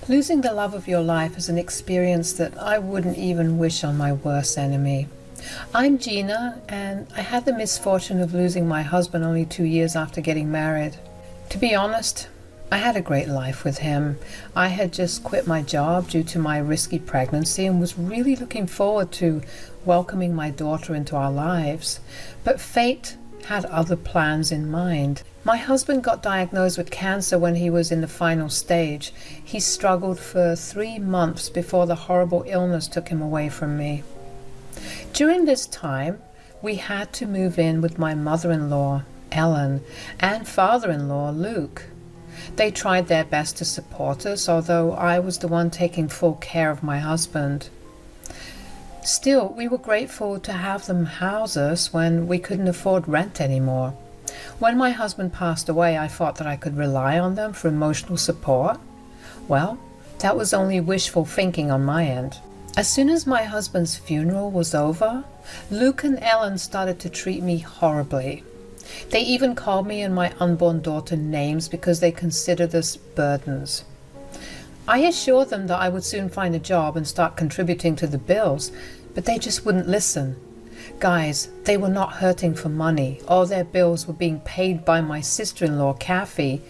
Losing the love of your life is an experience that I wouldn't even wish on my worst enemy. I'm Gina, and I had the misfortune of losing my husband only 2 years after getting married. To be honest, I had a great life with him. I had just quit my job due to my risky pregnancy and was really looking forward to welcoming my daughter into our lives. But fate had other plans in mind. My husband got diagnosed with cancer when he was in the final stage. He struggled for 3 months before the horrible illness took him away from me. During this time, we had to move in with my mother-in-law, Ellen, and father-in-law, Luke. They tried their best to support us, although I was the one taking full care of my husband. Still, we were grateful to have them house us when we couldn't afford rent anymore. When my husband passed away, I thought that I could rely on them for emotional support. Well, that was only wishful thinking on my end. As soon as my husband's funeral was over, Luke and Ellen started to treat me horribly. They even called me and my unborn daughter names because they considered us burdens. I assured them that I would soon find a job and start contributing to the bills, but they just wouldn't listen. Guys, they were not hurting for money. All their bills were being paid by my sister-in-law, Kathy,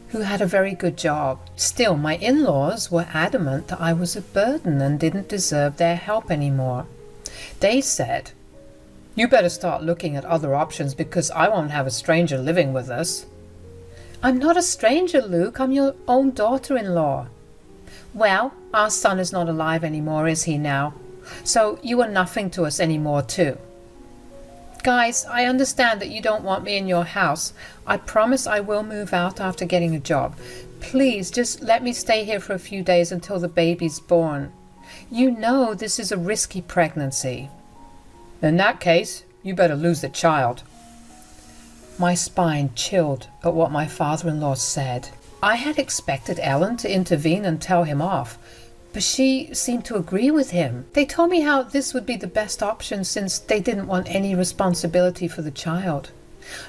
who had a very good job. Still, my in-laws were adamant that I was a burden and didn't deserve their help anymore. They said, "You better start looking at other options because I won't have a stranger living with us." "I'm not a stranger, Luke. I'm your own daughter-in-law." "Well, our son is not alive anymore, is he now? So you are nothing to us anymore too." "Guys, I understand that you don't want me in your house. I promise I will move out after getting a job. Please just let me stay here for a few days until the baby's born. You know this is a risky pregnancy." "In that case, you better lose the child." My spine chilled at what my father-in-law said. I had expected Ellen to intervene and tell him off, but she seemed to agree with him. They told me how this would be the best option since they didn't want any responsibility for the child.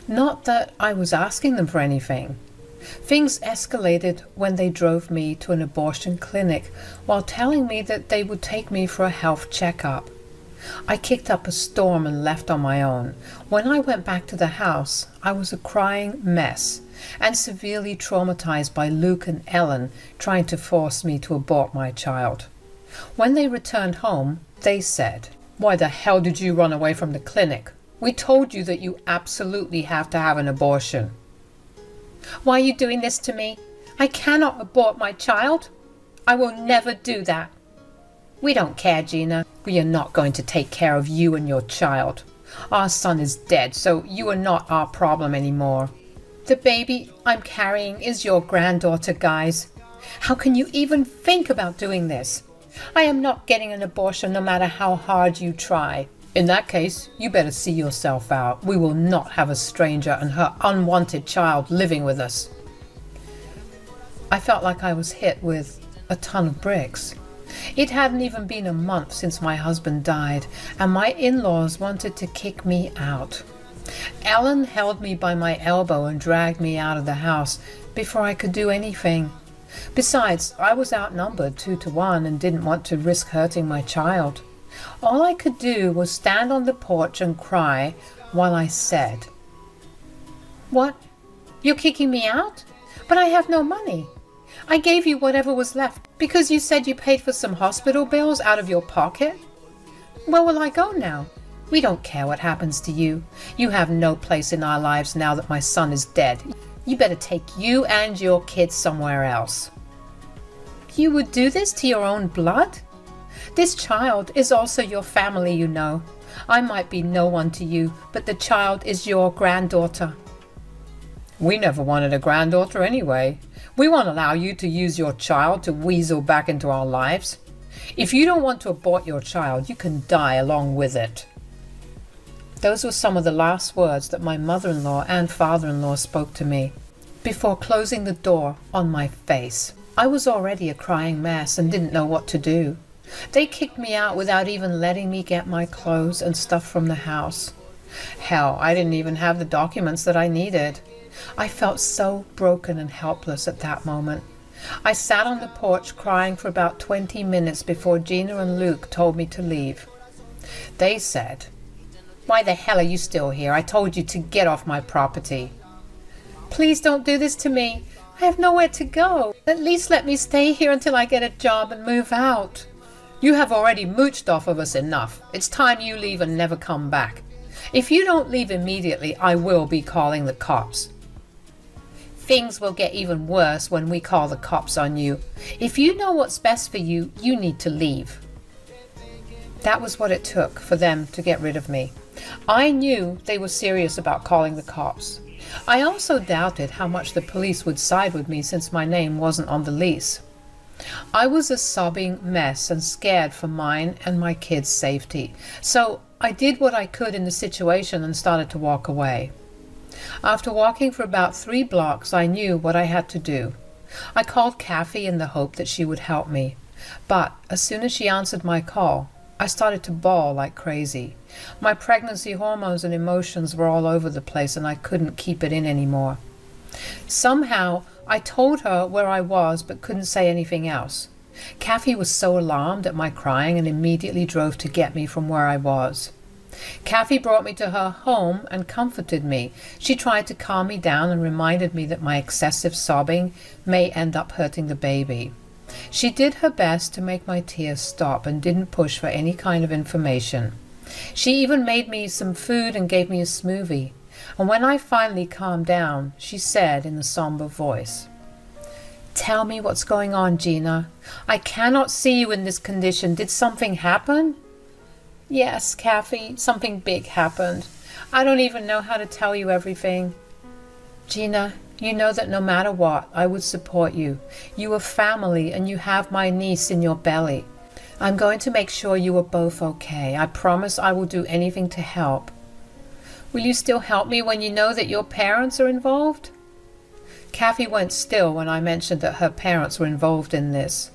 Not that I was asking them for anything. Things escalated when they drove me to an abortion clinic while telling me that they would take me for a health checkup. I kicked up a storm and left on my own. When I went back to the house, I was a crying mess and severely traumatized by Luke and Ellen trying to force me to abort my child. When they returned home, they said, "Why the hell did you run away from the clinic? We told you that you absolutely have to have an abortion." "Why are you doing this to me? I cannot abort my child. I will never do that." "We don't care, Gina. We are not going to take care of you and your child. Our son is dead, so you are not our problem anymore. The baby I'm carrying is your granddaughter, guys. How can you even think about doing this? I am not getting an abortion no matter how hard you try." "In that case, you better see yourself out. We will not have a stranger and her unwanted child living with us." I felt like I was hit with a ton of bricks. It hadn't even been a month since my husband died, and my in-laws wanted to kick me out. Ellen held me by my elbow and dragged me out of the house before I could do anything. Besides, I was outnumbered 2-1 and didn't want to risk hurting my child. All I could do was stand on the porch and cry while I said, "What? You're kicking me out? But I have no money. I gave you whatever was left because you said you paid for some hospital bills out of your pocket. Where will I go now? We don't care what happens to you. You have no place in our lives now that my son is dead. You better take you and your kids somewhere else." "You would do this to your own blood? This child is also your family, you know. I might be no one to you, but the child is your granddaughter." "We never wanted a granddaughter anyway. We won't allow you to use your child to weasel back into our lives. If you don't want to abort your child, you can die along with it." Those were some of the last words that my mother-in-law and father-in-law spoke to me before closing the door on my face. I was already a crying mess and didn't know what to do. They kicked me out without even letting me get my clothes and stuff from the house. Hell, I didn't even have the documents that I needed. I felt so broken and helpless at that moment. I sat on the porch crying for about 20 minutes before Gina and Luke told me to leave. They said, "Why the hell are you still here? I told you to get off my property." "Please don't do this to me. I have nowhere to go. At least let me stay here until I get a job and move out." "You have already mooched off of us enough. It's time you leave and never come back. If you don't leave immediately, I will be calling the cops." "Things will get even worse when we call the cops on you. If you know what's best for you, you need to leave." That was what it took for them to get rid of me. I knew they were serious about calling the cops. I also doubted how much the police would side with me since my name wasn't on the lease. I was a sobbing mess and scared for mine and my kids' safety. So I did what I could in the situation and started to walk away. After walking for about 3 blocks, I knew what I had to do. I called Kathy in the hope that she would help me. But as soon as she answered my call, I started to bawl like crazy. My pregnancy hormones and emotions were all over the place and I couldn't keep it in anymore. Somehow, I told her where I was but couldn't say anything else. Kathy was so alarmed at my crying and immediately drove to get me from where I was. Kathy brought me to her home and comforted me. She tried to calm me down and reminded me that my excessive sobbing may end up hurting the baby. She did her best to make my tears stop and didn't push for any kind of information. She even made me some food and gave me a smoothie. And when I finally calmed down, she said in a somber voice, "Tell me what's going on, Gina. I cannot see you in this condition. Did something happen?" "Yes, Kathy, something big happened. I don't even know how to tell you everything." "Gina, you know that no matter what, I would support you. You are family and you have my niece in your belly. I'm going to make sure you are both okay. I promise I will do anything to help." "Will you still help me when you know that your parents are involved?" Kathy went still when I mentioned that her parents were involved in this.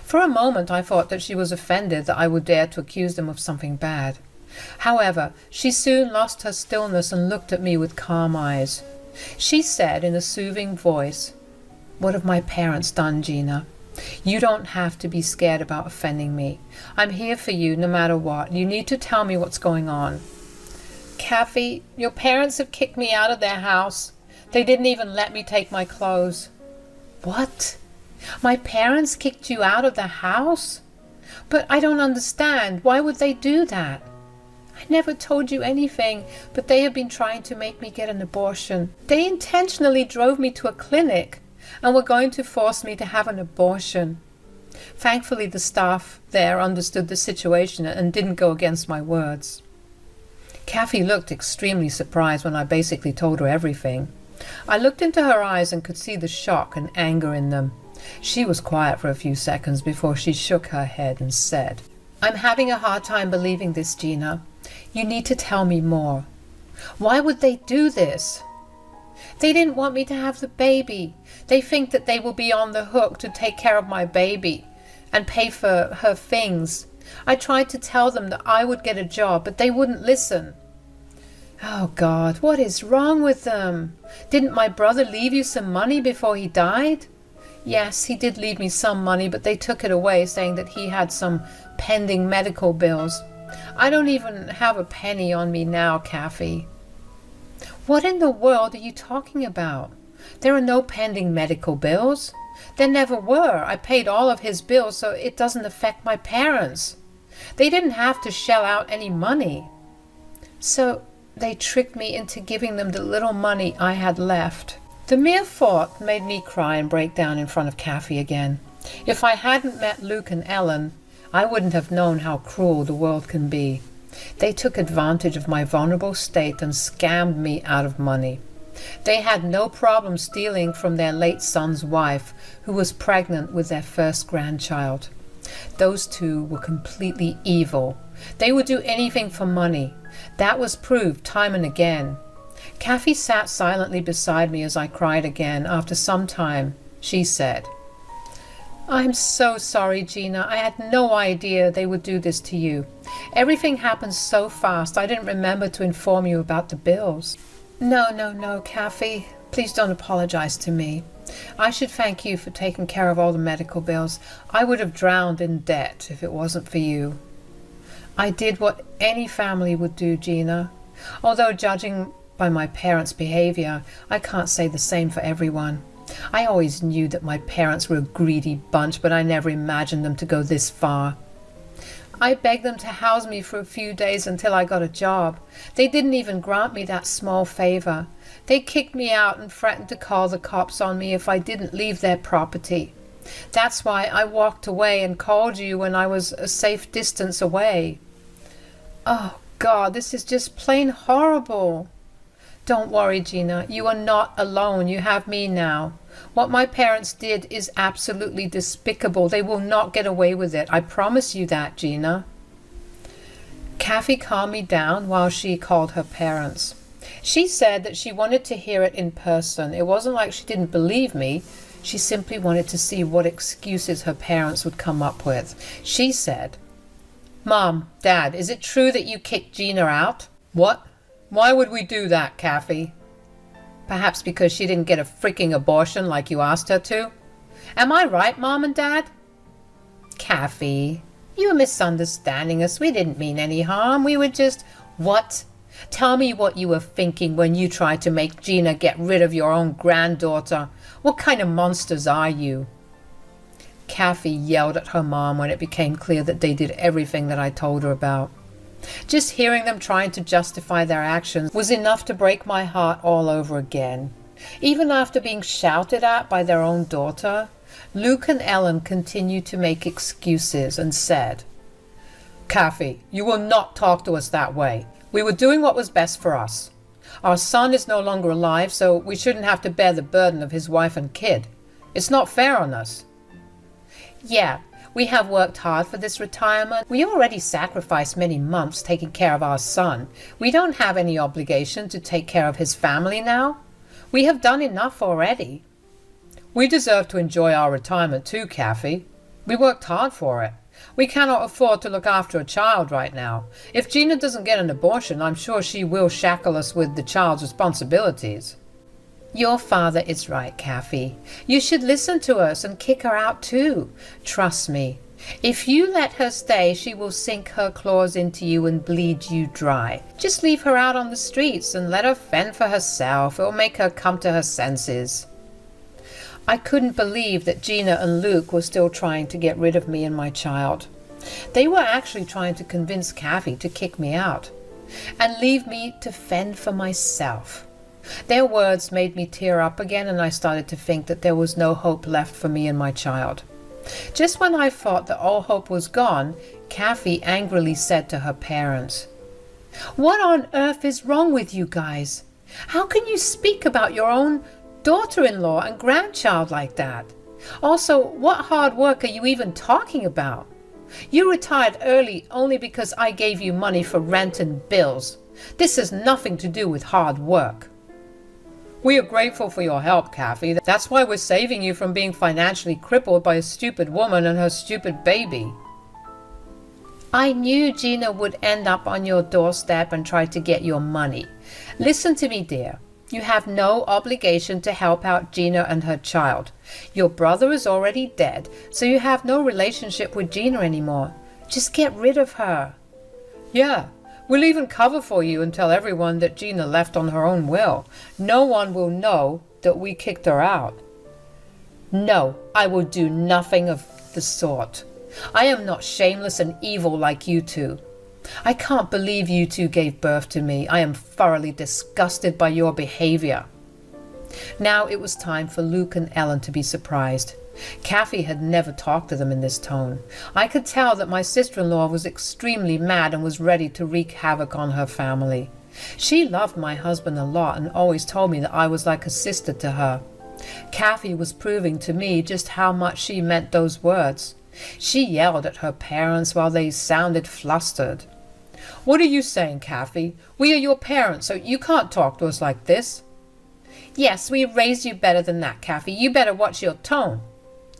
For a moment I thought that she was offended that I would dare to accuse them of something bad. However, she soon lost her stillness and looked at me with calm eyes. She said in a soothing voice, "What have my parents done, Gina? You don't have to be scared about offending me. I'm here for you no matter what. You need to tell me what's going on." "Kathy, your parents have kicked me out of their house. They didn't even let me take my clothes." "What? My parents kicked you out of the house? But I don't understand. Why would they do that?" "I never told you anything, but they have been trying to make me get an abortion. They intentionally drove me to a clinic and were going to force me to have an abortion." Thankfully, the staff there understood the situation and didn't go against my words. Kathy looked extremely surprised when I basically told her everything. I looked into her eyes and could see the shock and anger in them. She was quiet for a few seconds before she shook her head and said, "I'm having a hard time believing this, Gina. You need to tell me more. Why would they do this?" "They didn't want me to have the baby. They think that they will be on the hook to take care of my baby and pay for her things. I tried to tell them that I would get a job, but they wouldn't listen." "Oh God, what is wrong with them? Didn't my brother leave you some money before he died?" "Yes, he did leave me some money, but they took it away, saying that he had some pending medical bills. I don't even have a penny on me now, Kathy." "What in the world are you talking about? There are no pending medical bills. There never were. I paid all of his bills, so it doesn't affect my parents. They didn't have to shell out any money." "So they tricked me into giving them the little money I had left." The mere thought made me cry and break down in front of Kathy again. If I hadn't met Luke and Ellen, I wouldn't have known how cruel the world can be. They took advantage of my vulnerable state and scammed me out of money. They had no problem stealing from their late son's wife, who was pregnant with their first grandchild. Those two were completely evil. They would do anything for money. That was proved time and again. Kathy sat silently beside me as I cried again. After some time, she said, "I'm so sorry, Gina. I had no idea they would do this to you. Everything happened so fast, I didn't remember to inform you about the bills." No, Kathy. Please don't apologize to me. I should thank you for taking care of all the medical bills. I would have drowned in debt if it wasn't for you. I did what any family would do, Gina. Although judging by my parents' behavior, I can't say the same for everyone. I always knew that my parents were a greedy bunch, but I never imagined them to go this far. I begged them to house me for a few days until I got a job. They didn't even grant me that small favor. They kicked me out and threatened to call the cops on me if I didn't leave their property. That's why I walked away and called you when I was a safe distance away. Oh, God, this is just plain horrible. Don't worry, Gina. You are not alone. You have me now. What my parents did is absolutely despicable. They will not get away with it. I promise you that, Gina. Kathy calmed me down while she called her parents. She said that she wanted to hear it in person. It wasn't like she didn't believe me. She simply wanted to see what excuses her parents would come up with. She said, "Mom, Dad, is it true that you kicked Gina out?" "What? Why would we do that, Kathy?" "Perhaps because she didn't get a freaking abortion like you asked her to. Am I right, Mom and Dad?" "Kathy, you are misunderstanding us. We didn't mean any harm. We were just..." "What? Tell me what you were thinking when you tried to make Gina get rid of your own granddaughter. What kind of monsters are you?" Kathy yelled at her mom when it became clear that they did everything that I told her about. Just hearing them trying to justify their actions was enough to break my heart all over again. Even after being shouted at by their own daughter, Luke and Ellen continued to make excuses and said, "Kathy, you will not talk to us that way. We were doing what was best for us. Our son is no longer alive, so we shouldn't have to bear the burden of his wife and kid. It's not fair on us." "Yeah, we have worked hard for this retirement. We already sacrificed many months taking care of our son. We don't have any obligation to take care of his family now. We have done enough already." "We deserve to enjoy our retirement too, Kathy. We worked hard for it. We cannot afford to look after a child right now. If Gina doesn't get an abortion, I'm sure she will shackle us with the child's responsibilities." "Your father is right, Kathy. You should listen to us and kick her out too. Trust me. If you let her stay, she will sink her claws into you and bleed you dry. Just leave her out on the streets and let her fend for herself. It will make her come to her senses." I couldn't believe that Gina and Luke were still trying to get rid of me and my child. They were actually trying to convince Kathy to kick me out and leave me to fend for myself. Their words made me tear up again, and I started to think that there was no hope left for me and my child. Just when I thought that all hope was gone, Kathy angrily said to her parents, "What on earth is wrong with you guys? How can you speak about your own daughter-in-law and grandchild like that? Also, what hard work are you even talking about? You retired early only because I gave you money for rent and bills. This has nothing to do with hard work." "We are grateful for your help, Kathy. That's why we're saving you from being financially crippled by a stupid woman and her stupid baby." "I knew Gina would end up on your doorstep and try to get your money. Listen to me, dear. You have no obligation to help out Gina and her child. Your brother is already dead, so you have no relationship with Gina anymore. Just get rid of her." "Yeah, we'll even cover for you and tell everyone that Gina left on her own will. No one will know that we kicked her out." "No, I will do nothing of the sort. I am not shameless and evil like you two. I can't believe you two gave birth to me. I am thoroughly disgusted by your behavior." Now it was time for Luke and Ellen to be surprised. Kathy had never talked to them in this tone. I could tell that my sister-in-law was extremely mad and was ready to wreak havoc on her family. She loved my husband a lot and always told me that I was like a sister to her. Kathy was proving to me just how much she meant those words. She yelled at her parents while they sounded flustered. "What are you saying, Kathy? We are your parents, so you can't talk to us like this." "Yes, we raised you better than that, Kathy. You better watch your tone."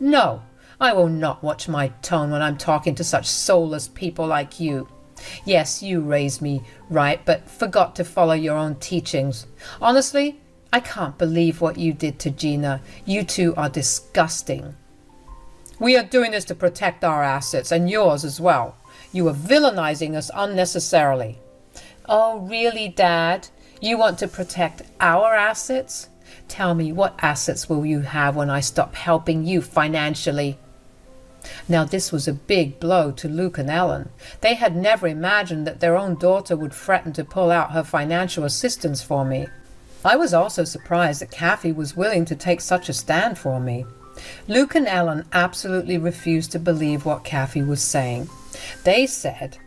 "No, I will not watch my tone when I'm talking to such soulless people like you. Yes, you raised me right, but forgot to follow your own teachings. Honestly, I can't believe what you did to Gina. You two are disgusting. We are doing this to protect our assets and yours as well. You are villainizing us unnecessarily. Oh, really, Dad? You want to protect our assets? Tell me, what assets will you have when I stop helping you financially? Now this was a big blow to Luke and Ellen. They had never imagined that their own daughter would threaten to pull out her financial assistance for me. I was also surprised that Kathy was willing to take such a stand for me. Luke and Ellen absolutely refused to believe what Kathy was saying. They said,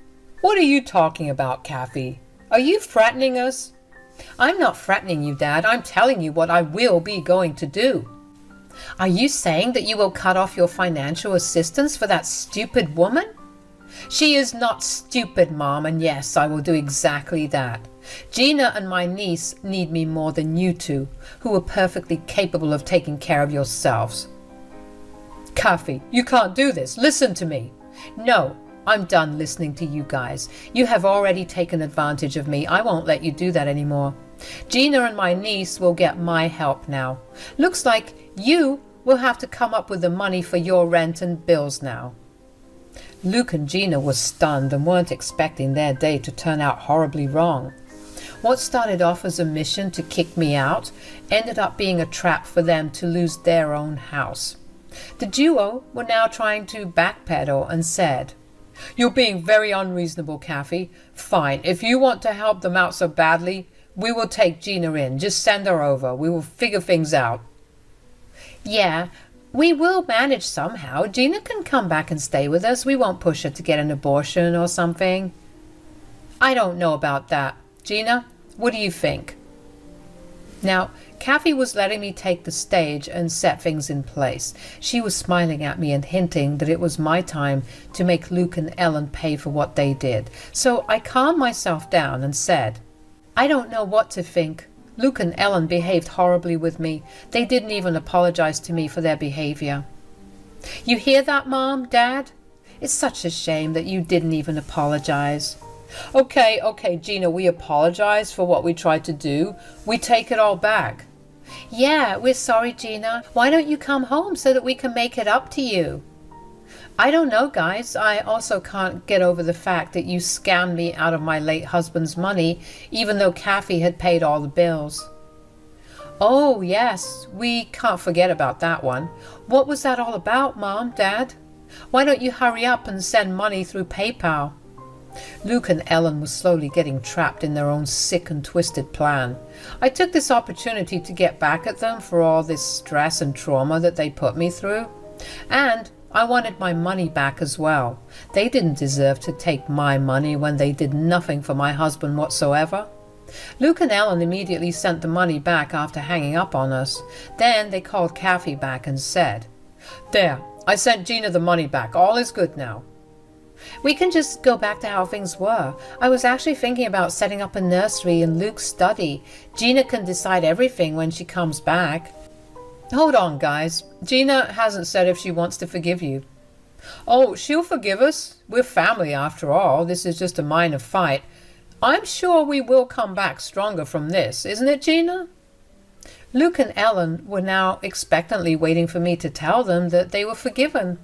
"What are you talking about, Kathy? Are you threatening us?" "I'm not threatening you, Dad. I'm telling you what I will be going to do." "Are you saying that you will cut off your financial assistance for that stupid woman?" "She is not stupid, Mom, and yes, I will do exactly that. Gina and my niece need me more than you two, who are perfectly capable of taking care of yourselves." "Kathy, you can't do this. Listen to me." "No, I'm done listening to you guys. You have already taken advantage of me. I won't let you do that anymore. Gina and my niece will get my help now. Looks like you will have to come up with the money for your rent and bills now." Luke and Gina were stunned and weren't expecting their day to turn out horribly wrong. What started off as a mission to kick me out ended up being a trap for them to lose their own house. The duo were now trying to backpedal and said, "You're being very unreasonable, Kathy. Fine, if you want to help them out so badly, we will take Gina in. Just send her over. We will figure things out." "Yeah, we will manage somehow. Gina can come back and stay with us. We won't push her to get an abortion or something." "I don't know about that. Gina, what do you think?" Now, Kathy was letting me take the stage and set things in place. She was smiling at me and hinting that it was my time to make Luke and Ellen pay for what they did. So I calmed myself down and said, "I don't know what to think. Luke and Ellen behaved horribly with me. They didn't even apologize to me for their behavior." "You hear that, Mom, Dad? It's such a shame that you didn't even apologize." Okay, Gina, we apologize for what we tried to do. We take it all back." "Yeah, we're sorry, Gina. Why don't you come home so that we can make it up to you?" "I don't know, guys. I also can't get over the fact that you scammed me out of my late husband's money, even though Kathy had paid all the bills." "Oh, yes, we can't forget about that one. What was that all about, Mom, Dad? Why don't you hurry up and send money through PayPal?" Luke and Ellen were slowly getting trapped in their own sick and twisted plan. I took this opportunity to get back at them for all this stress and trauma that they put me through. And I wanted my money back as well. They didn't deserve to take my money when they did nothing for my husband whatsoever. Luke and Ellen immediately sent the money back after hanging up on us. Then they called Kathy back and said, "There, I sent Gina the money back. All is good now." "We can just go back to how things were. I was actually thinking about setting up a nursery in Luke's study. Gina can decide everything when she comes back." "Hold on, guys. Gina hasn't said if she wants to forgive you." "Oh, she'll forgive us. We're family after all. This is just a minor fight. I'm sure we will come back stronger from this, isn't it, Gina?" Luke and Ellen were now expectantly waiting for me to tell them that they were forgiven.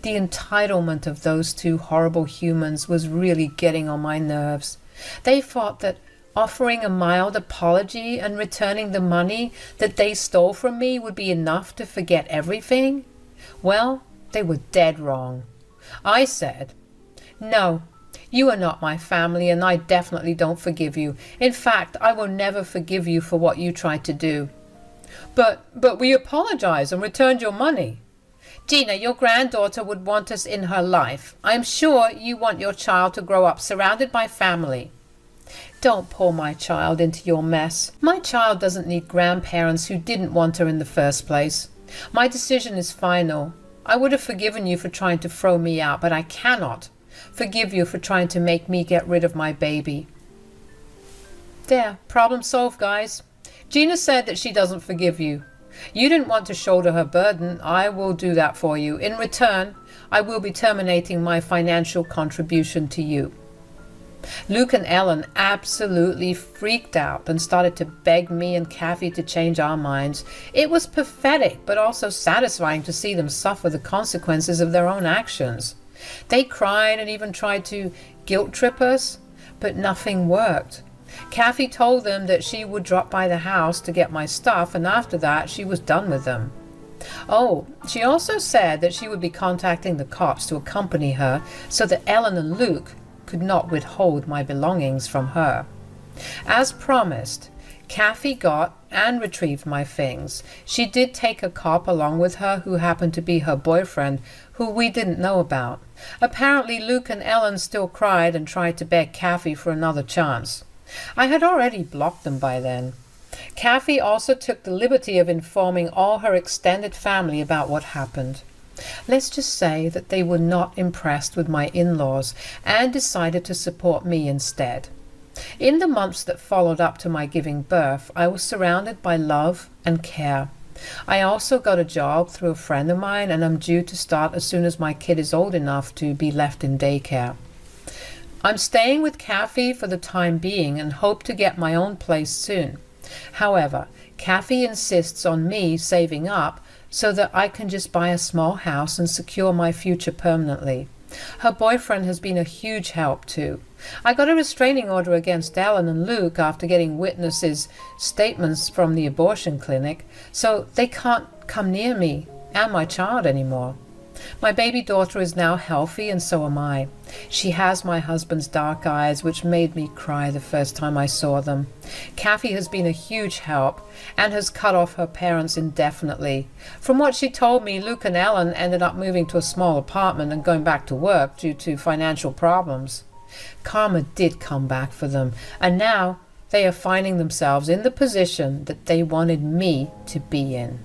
The entitlement of those two horrible humans was really getting on my nerves. They thought that offering a mild apology and returning the money that they stole from me would be enough to forget everything. Well, they were dead wrong. I said, "No, you are not my family, and I definitely don't forgive you. In fact, I will never forgive you for what you tried to do." But we apologize and returned your money." "Gina, your granddaughter would want us in her life. I'm sure you want your child to grow up surrounded by family." "Don't pull my child into your mess. My child doesn't need grandparents who didn't want her in the first place. My decision is final. I would have forgiven you for trying to throw me out, but I cannot forgive you for trying to make me get rid of my baby." There, problem solved, guys. Gina said that she doesn't forgive you. You didn't want to shoulder her burden. I will do that for you. In return, I will be terminating my financial contribution to you. Luke and Ellen absolutely freaked out and started to beg me and Kathy to change our minds. It was pathetic, but also satisfying to see them suffer the consequences of their own actions. They cried and even tried to guilt trip us, but nothing worked. Kathy told them that she would drop by the house to get my stuff, and after that she was done with them. Oh, she also said that she would be contacting the cops to accompany her so that Ellen and Luke could not withhold my belongings from her. As promised, Kathy got and retrieved my things. She did take a cop along with her who happened to be her boyfriend, who we didn't know about. Apparently Luke and Ellen still cried and tried to beg Kathy for another chance. I had already blocked them by then. Kathy also took the liberty of informing all her extended family about what happened. Let's just say that they were not impressed with my in-laws and decided to support me instead. In the months that followed up to my giving birth, I was surrounded by love and care. I also got a job through a friend of mine, and I'm due to start as soon as my kid is old enough to be left in daycare. I'm staying with Kathy for the time being and hope to get my own place soon. However, Kathy insists on me saving up so that I can just buy a small house and secure my future permanently. Her boyfriend has been a huge help too. I got a restraining order against Ellen and Luke after getting witnesses' statements from the abortion clinic, so they can't come near me and my child anymore. My baby daughter is now healthy, and so am I. She has my husband's dark eyes, which made me cry the first time I saw them. Kathy has been a huge help and has cut off her parents indefinitely. From what she told me, Luke and Ellen ended up moving to a small apartment and going back to work due to financial problems. Karma did come back for them, and now they are finding themselves in the position that they wanted me to be in.